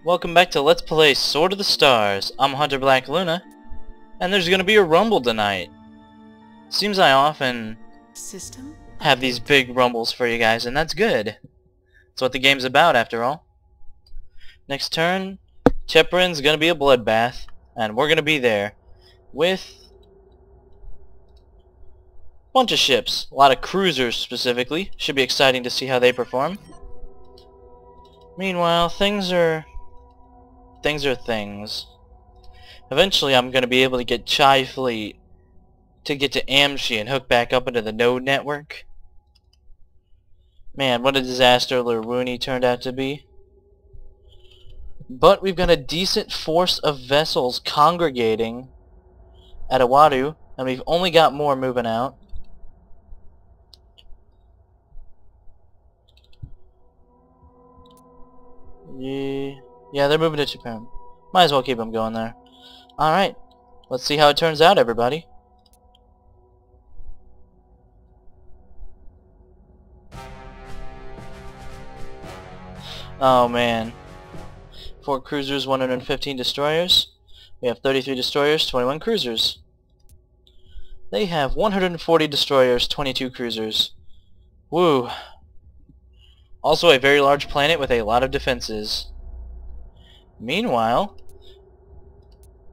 Welcome back to Let's Play Sword of the Stars. I'm Hunter Black Luna, and there's gonna be a rumble tonight. Seems I often have these big rumbles for you guys, and that's good. That's what the game's about, after all. Next turn, Cheprin's gonna be a bloodbath, and we're gonna be there with a bunch of ships, a lot of cruisers specifically. Should be exciting to see how they perform. Meanwhile, things are things. Eventually I'm going to be able to get Chai Fleet to get to Amshi and hook back up into the node network. Man, what a disaster Luruni turned out to be. But we've got a decent force of vessels congregating at Awadu, and we've only got more moving out. Yeah, they're moving to Japan. Might as well keep them going there. Alright, let's see how it turns out, everybody. Oh man. 4 cruisers, 115 destroyers. We have 33 destroyers, 21 cruisers. They have 140 destroyers, 22 cruisers. Woo. Also a very large planet with a lot of defenses. Meanwhile,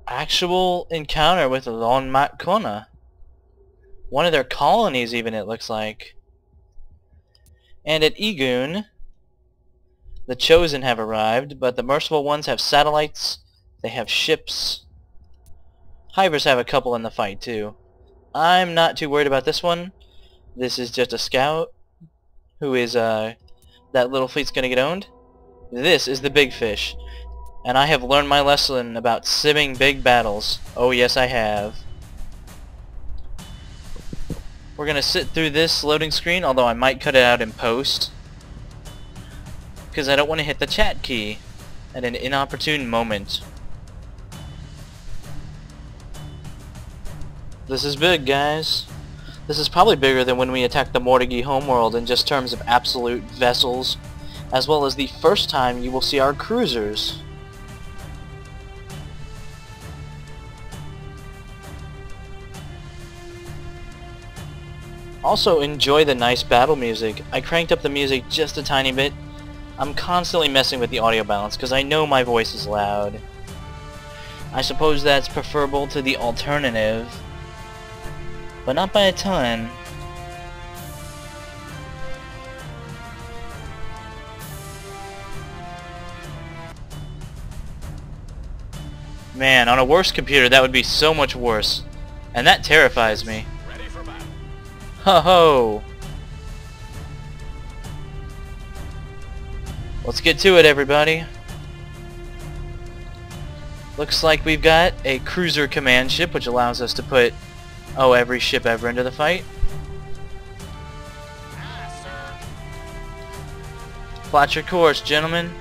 actual encounter with Lon Mat Kona. One of their colonies even, it looks like. And at Egun, the Chosen have arrived, but the Merciful Ones have satellites, they have ships. Hivers have a couple in the fight too. I'm not too worried about this one. This is just a scout who is, that little fleet's gonna get owned. This is the big fish. And I have learned my lesson about simming big battles. Oh yes, I have. We're gonna sit through this loading screen, although I might cut it out in post, because I don't want to hit the chat key at an inopportune moment. This is big, guys. This is probably bigger than when we attacked the Mortigi homeworld in just terms of absolute vessels, as well as the first time you will see our cruisers. Also, enjoy the nice battle music. I cranked up the music just a tiny bit. I'm constantly messing with the audio balance because I know my voice is loud. I suppose that's preferable to the alternative, but not by a ton. Man, on a worse computer that would be so much worse. And that terrifies me. Ho ho! Let's get to it, everybody. Looks like we've got a cruiser command ship, which allows us to put, every ship ever into the fight. Plot your course, gentlemen.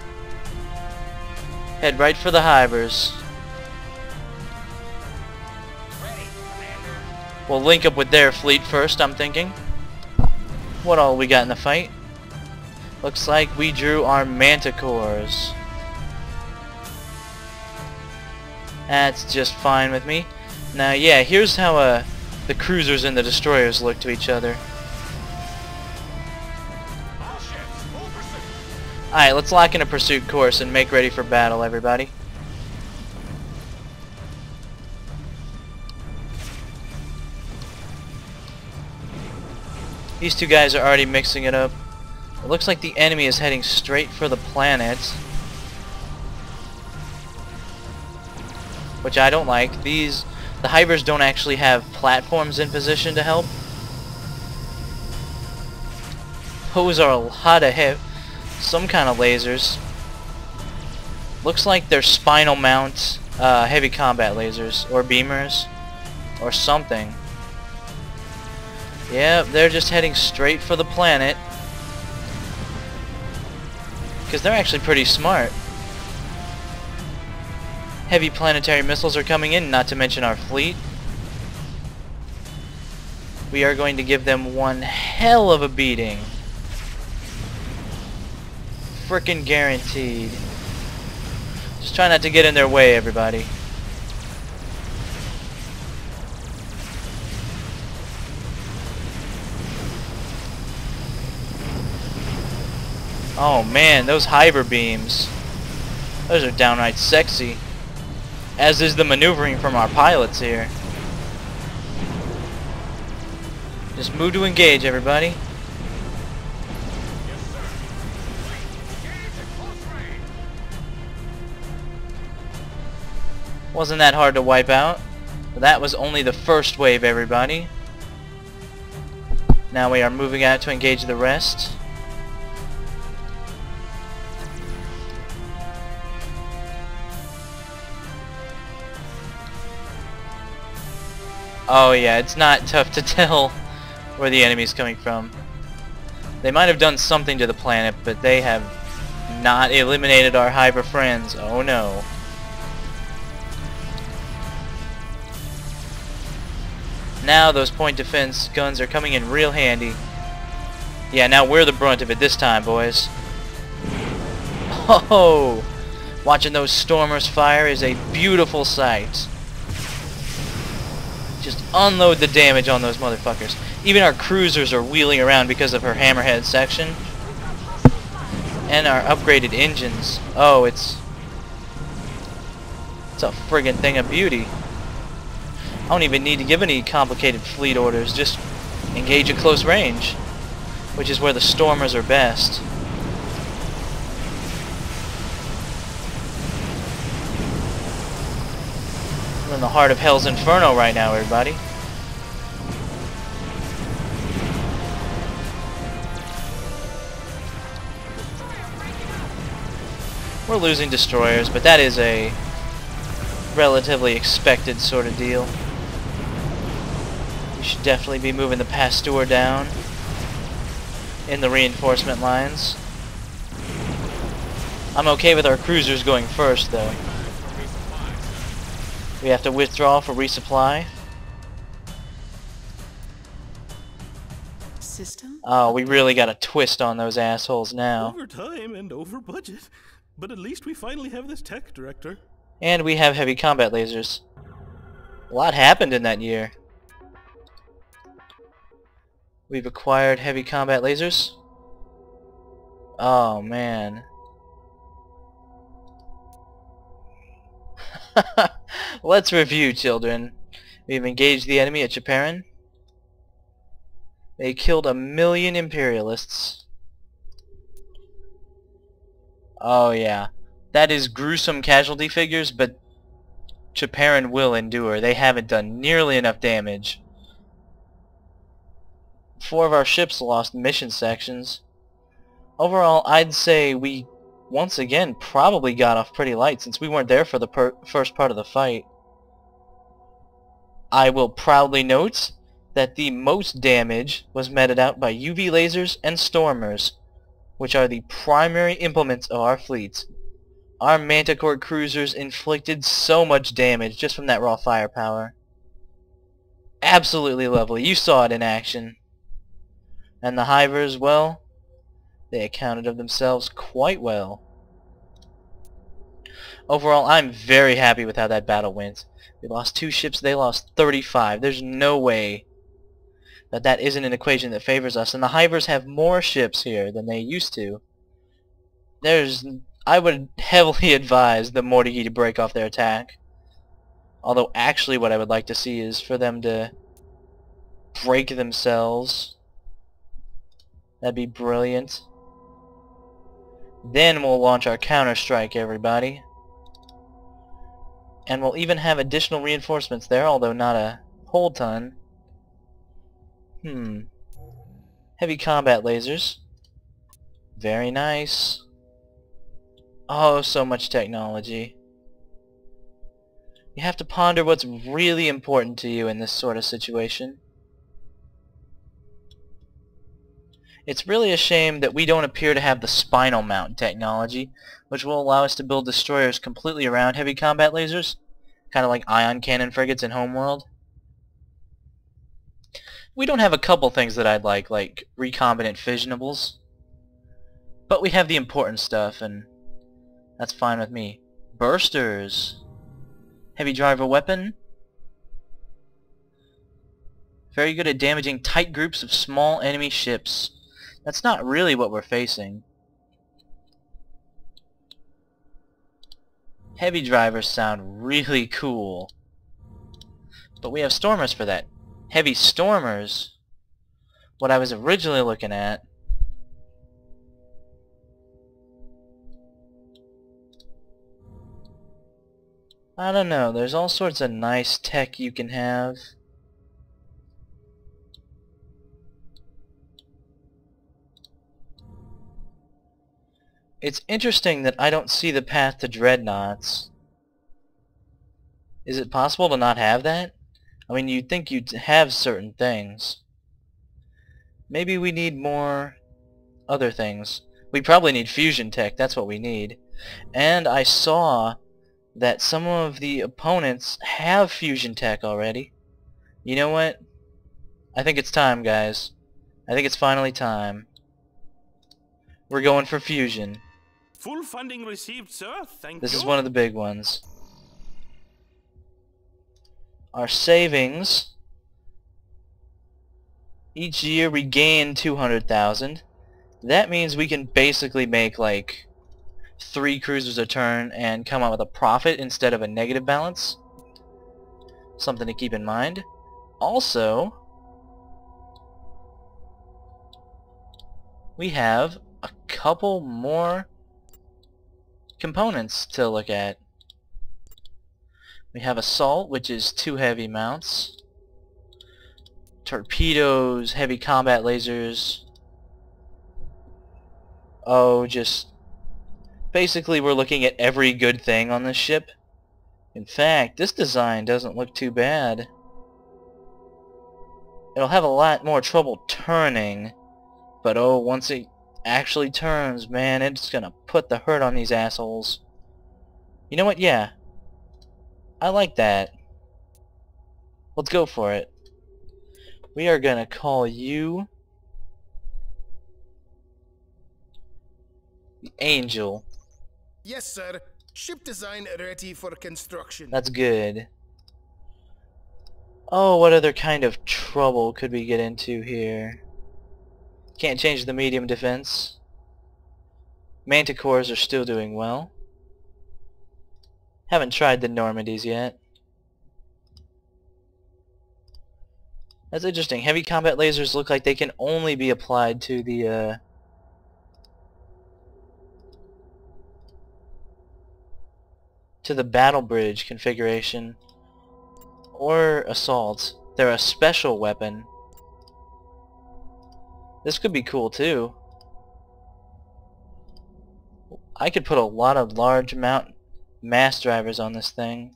Head right for the Hivers. We'll link up with their fleet first, I'm thinking. What all we got in the fight? Looks like we drew our Manticores. That's just fine with me. Now, yeah, here's how the cruisers and the destroyers look to each other. Alright, let's lock in a pursuit course and make ready for battle, everybody. These two guys are already mixing it up. It looks like the enemy is heading straight for the planet, which I don't like. The Hivers don't actually have platforms in position to help. Those are a lot of some kind of lasers. Looks like they're spinal mount heavy combat lasers or beamers or something. Yep, they're just heading straight for the planet. Because they're actually pretty smart. Heavy planetary missiles are coming in, not to mention our fleet. We are going to give them one hell of a beating. Frickin' guaranteed. Just try not to get in their way, everybody. Oh man, those Hyper beams. Those are downright sexy. As is the maneuvering from our pilots here. Just move to engage, everybody. Wasn't that hard to wipe out. But that was only the first wave, everybody. Now we are moving out to engage the rest. Oh yeah, it's not tough to tell where the enemy's coming from. They might have done something to the planet, but they have not eliminated our Hyper friends. Oh no. Now those point defense guns are coming in real handy. Yeah, now we're the brunt of it this time, boys. Oh! Watching those Stormers fire is a beautiful sight. Just unload the damage on those motherfuckers. Even our cruisers are wheeling around because of her hammerhead section. And our upgraded engines. Oh, it's a friggin' thing of beauty. I don't even need to give any complicated fleet orders. Just engage at close range, which is where the Stormers are best. We're in the heart of Hell's Inferno right now, everybody. We're losing destroyers, but that is a relatively expected sort of deal. We should definitely be moving the Pasteur down in the reinforcement lines. I'm okay with our cruisers going first, though. We have to withdraw for resupply. System? Oh, we really got a twist on those assholes now. Over time and over budget. But at least we finally have this tech director. And we have heavy combat lasers. A lot happened in that year. We've acquired heavy combat lasers. Oh man. Let's review, children. We've engaged the enemy at Chaperon. They killed 1 million Imperialists. Oh yeah. That is gruesome casualty figures, but Chaperon will endure. They haven't done nearly enough damage. 4 of our ships lost mission sections. Overall, I'd say we once again probably got off pretty light since we weren't there for the first part of the fight. I will proudly note that the most damage was meted out by UV lasers and Stormers, which are the primary implements of our fleet. Our Manticore cruisers inflicted so much damage just from that raw firepower. Absolutely lovely. You saw it in action. And the Hivers, well, they accounted of themselves quite well. Overall, I'm very happy with how that battle went. We lost 2 ships, they lost 35. There's no way that that isn't an equation that favors us. And the Hivers have more ships here than they used to. I would heavily advise the Mortigi to break off their attack. Although actually what I would like to see is for them to break themselves. That'd be brilliant. Then we'll launch our counter-strike, everybody. And we'll even have additional reinforcements there, although not a whole ton. Heavy combat lasers. Very nice. Oh, so much technology. You have to ponder what's really important to you in this sort of situation. It's really a shame that we don't appear to have the spinal mount technology, which will allow us to build destroyers completely around heavy combat lasers, kind of like ion cannon frigates in Homeworld. We don't have a couple things that I'd like recombinant fissionables, but we have the important stuff, and that's fine with me. Bursters. Heavy driver weapon. Very good at damaging tight groups of small enemy ships. That's not really what we're facing. Heavy drivers sound really cool. But we have stormers for that. Heavy stormers, what I was originally looking at, I don't know, there's all sorts of nice tech you can have. It's interesting that I don't see the path to dreadnoughts. Is it possible to not have that? I mean, you'd think you'd have certain things. Maybe we need more other things. We probably need fusion tech, that's what we need. And I saw that some of the opponents have fusion tech already. You know what? I think it's time, guys. I think it's finally time. We're going for fusion. Full funding received, sir. Thank you. This is one of the big ones. Our savings each year we gain 200,000. That means we can basically make like 3 cruisers a turn and come out with a profit instead of a negative balance. Something to keep in mind. Also, we have a couple more components to look at. We have assault, which is 2 heavy mounts, torpedoes, heavy combat lasers. Oh, just basically we're looking at every good thing on this ship. In fact, this design doesn't look too bad. It'll have a lot more trouble turning, but oh, once it actually turns, man, it's gonna put the hurt on these assholes. You know what? Yeah, I like that. Let's go for it. We are gonna call you the Angel. Yes, sir. Ship design ready for construction. That's good. Oh, what other kind of trouble could we get into here? Can't change the medium defense. Manticores are still doing well. Haven't tried the Normandies yet. That's interesting. Heavy combat lasers look like they can only be applied to the battle bridge configuration or assault. They're a special weapon. This could be cool too. I could put a lot of large mass drivers on this thing.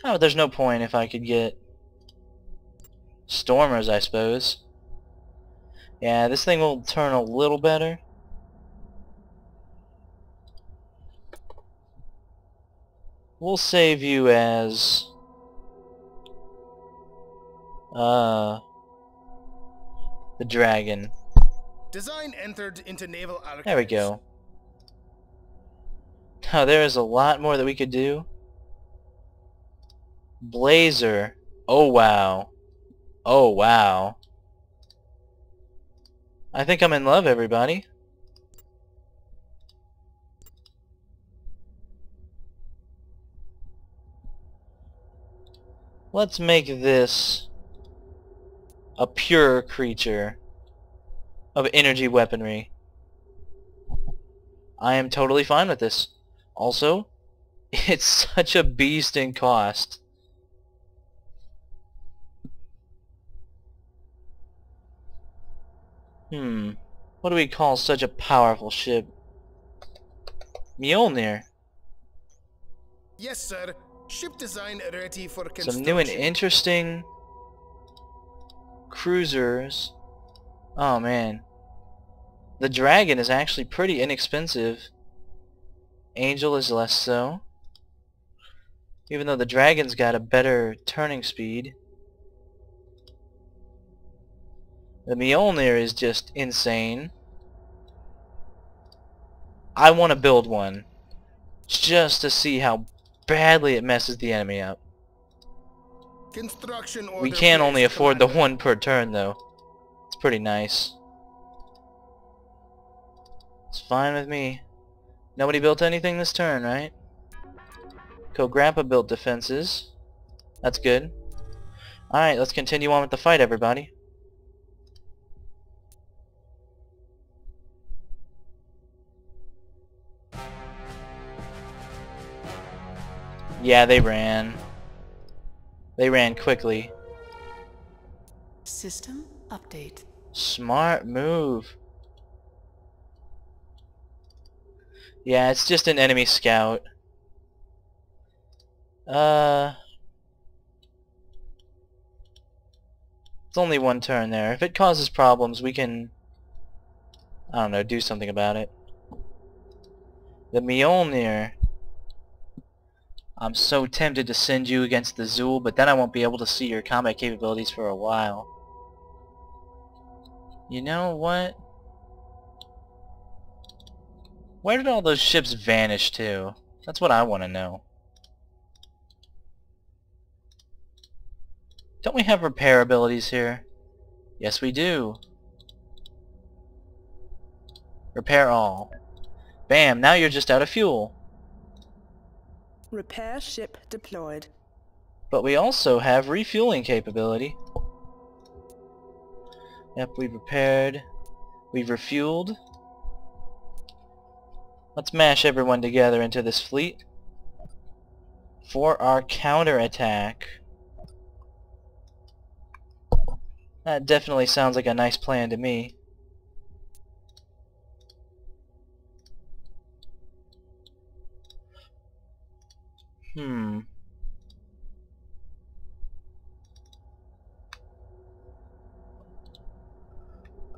Oh, there's no point if I could get stormers, I suppose. Yeah, this thing will turn a little better. We'll save you as the dragon. Design entered into naval archives. There we go. Oh, there is a lot more that we could do. Blazer. Oh wow. Oh wow. I think I'm in love, everybody. Let's make this a pure creature of energy weaponry. I am totally fine with this. Also, it's such a beast in cost. What do we call such a powerful ship? Mjolnir. Yes, sir. Ship design ready for construction. Some new and interesting cruisers. Oh man. The Dragon is actually pretty inexpensive. Angel is less so. Even though the Dragon's got a better turning speed. The Mjolnir is just insane. I want to build one just to see how badly it messes the enemy up. Construction order We can only placed, afford the Commander. one per turn though. It's pretty nice. It's fine with me. Nobody built anything this turn, right? Grandpa built defenses. That's good. Alright, let's continue on with the fight, everybody. Yeah, they ran. They ran quickly. System update. Smart move. Yeah, it's just an enemy scout. It's only one turn there. If it causes problems, we can, I don't know, do something about it. The Mjolnir. I'm so tempted to send you against the Zool, but then I won't be able to see your combat capabilities for a while. You know what? Where did all those ships vanish to? That's what I want to know. Don't we have repair abilities here? Yes, we do. Repair all. Bam, now you're just out of fuel. Repair ship deployed. But we also have refueling capability. Yep, we've repaired. We've refueled. Let's mash everyone together into this fleet for our counterattack. That definitely sounds like a nice plan to me.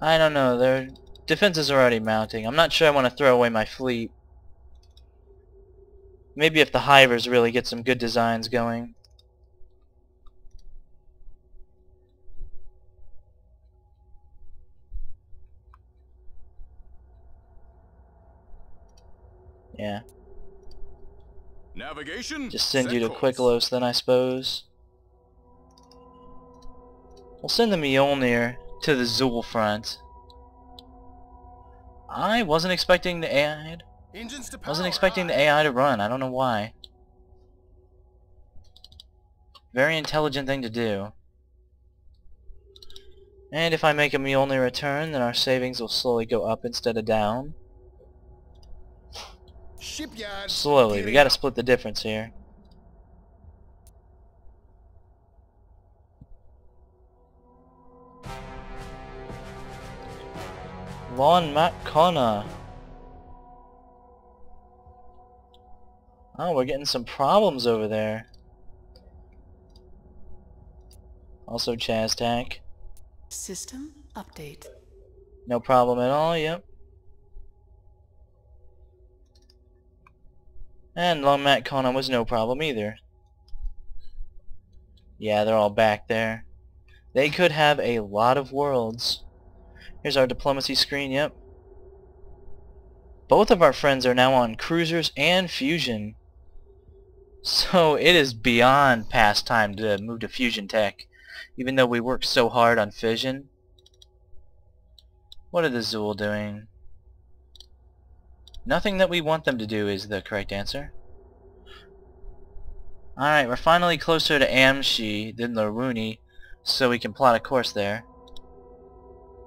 I don't know, their defenses are already mounting. I'm not sure I want to throw away my fleet. Maybe if the Hivers really get some good designs going. Yeah. Navigation. Just send set you to course. Quicklos then, I suppose. We'll send the Mjolnir to the Zool front. I wasn't expecting the AI. Engines to power. Wasn't expecting the AI to run. I don't know why. Very intelligent thing to do. And if I make a Mjolnir return, then our savings will slowly go up instead of down. Shipyard. Slowly. We gearing gotta up. split the difference here. Von McCona. Oh, we're getting some problems over there. Also Chaztak. System update. No problem at all, yep. And Long Matt Conan was no problem either. Yeah, they're all back there. They could have a lot of worlds. Here's our diplomacy screen, yep. Both of our friends are now on cruisers and fusion. So it is beyond past time to move to fusion tech, even though we worked so hard on fission. What are the Zool doing? Nothing that we want them to do is the correct answer. Alright, we're finally closer to Amshi than Laruni, so we can plot a course there.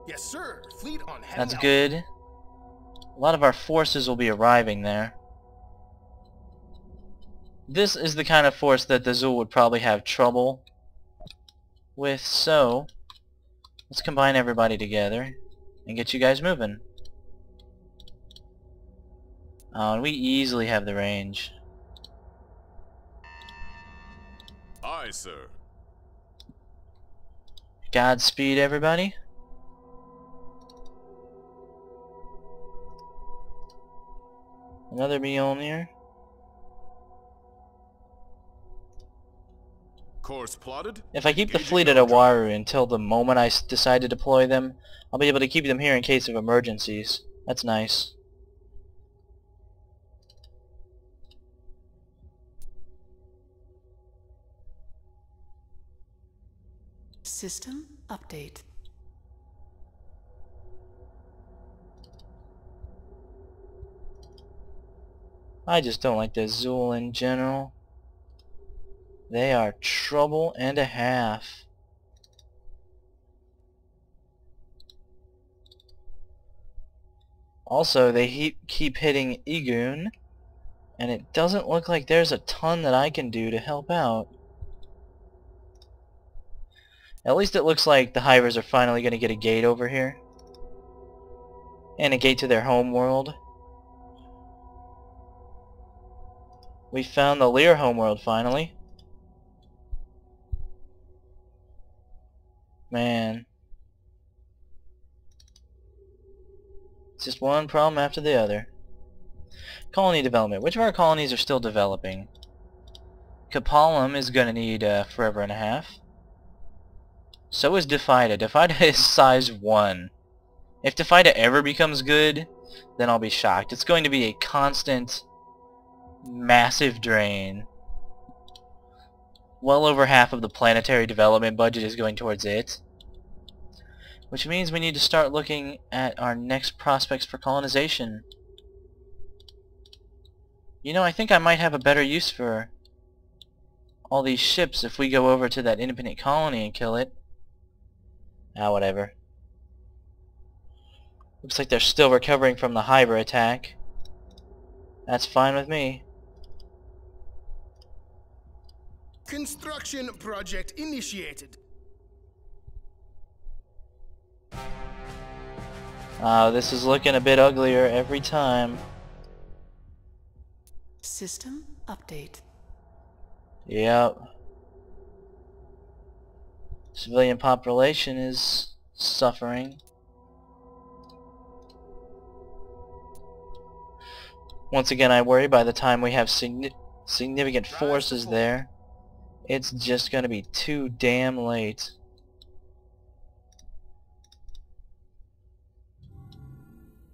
Yes, sir. Fleet on heading That's out. good. A lot of our forces will be arriving there. This is the kind of force that the Zool would probably have trouble with, so let's combine everybody together and get you guys moving. Oh, and we easily have the range. Aye, sir. Godspeed, everybody. Another Mjolnir. Course plotted. If I keep the Engaging fleet at overdrive. Awaru until the moment I decide to deploy them, I'll be able to keep them here in case of emergencies. That's nice. System update. I just don't like the Zool in general. They are trouble and a half. Also, they keep hitting Egoon, and it doesn't look like there's a ton that I can do to help out. At least it looks like the Hivers are finally going to get a gate over here. And a gate to their home world. We found the Lear homeworld finally. Man. It's just one problem after the other. Colony development. Which of our colonies are still developing? Kapalum is going to need forever and a half. So is Defida. Defida is size 1. If Defida ever becomes good, then I'll be shocked. It's going to be a constant, massive drain. Well over half of the planetary development budget is going towards it. Which means we need to start looking at our next prospects for colonization. You know, I think I might have a better use for all these ships if we go over to that independent colony and kill it. Ah, whatever. Looks like they're still recovering from the Hiver attack. That's fine with me. Construction project initiated. This is looking a bit uglier every time. System update. Yep. Civilian population is suffering. Once again, I worry by the time we have significant forces there, it's just going to be too damn late.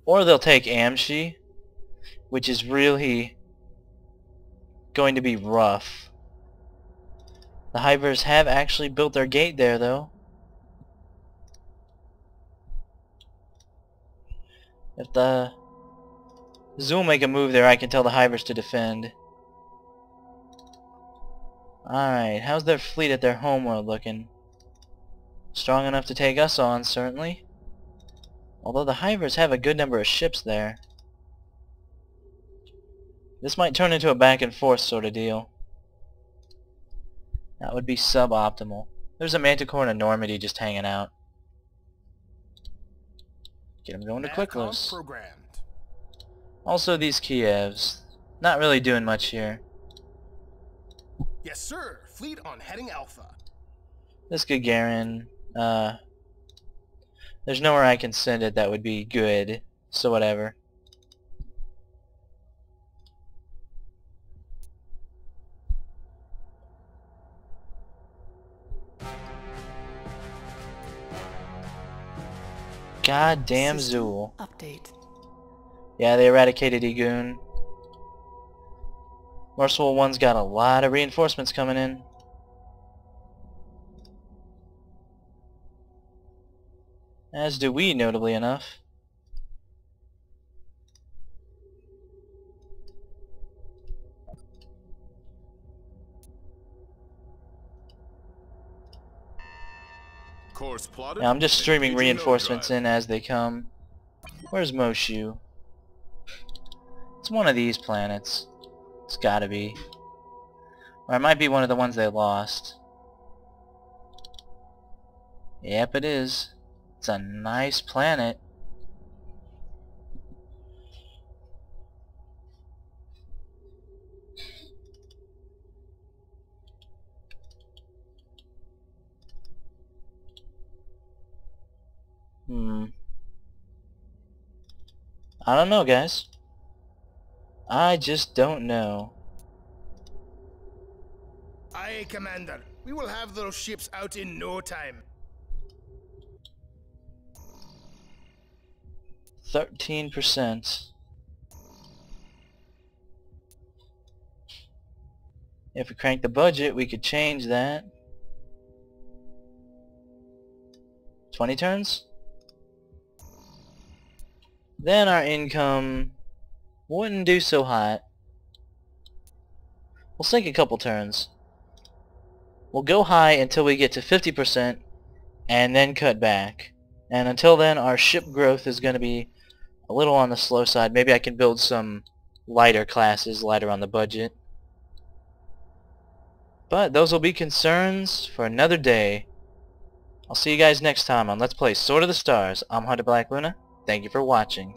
Or they'll take Amshi, which is really going to be rough. The Hivers have actually built their gate there, though. If the Zool make a move there, I can tell the Hivers to defend. Alright, how's their fleet at their homeworld looking? Strong enough to take us on, certainly. Although the Hivers have a good number of ships there. This might turn into a back and forth sort of deal. That would be suboptimal. There's a Manticore and a Normandy just hanging out. Get them going to Quicklos. Programmed. Also these Kievs. Not really doing much here. Yes, sir. Fleet on heading Alpha. This Gagarin, there's nowhere I can send it that would be good, so whatever. Goddamn System Zool. update. Yeah, they eradicated Egoon. Merciful One's got a lot of reinforcements coming in. As do we, notably enough. Course plotted. Now I'm just streaming Engaging reinforcements overdrive. in as they come. Where's Moshu? It's one of these planets. It's gotta be. Or it might be one of the ones they lost. Yep, it is. It's a nice planet. I don't know, guys. I just don't know. Aye, Commander. We will have those ships out in no time. 13%. If we crank the budget, we could change that. 20 turns? Then our income wouldn't do so hot. We'll sink a couple turns. We'll go high until we get to 50% and then cut back. And until then, our ship growth is going to be a little on the slow side. Maybe I can build some lighter classes, lighter on the budget. But those will be concerns for another day. I'll see you guys next time on Let's Play Sword of the Stars. I'm Hunter Black Luna. Thank you for watching.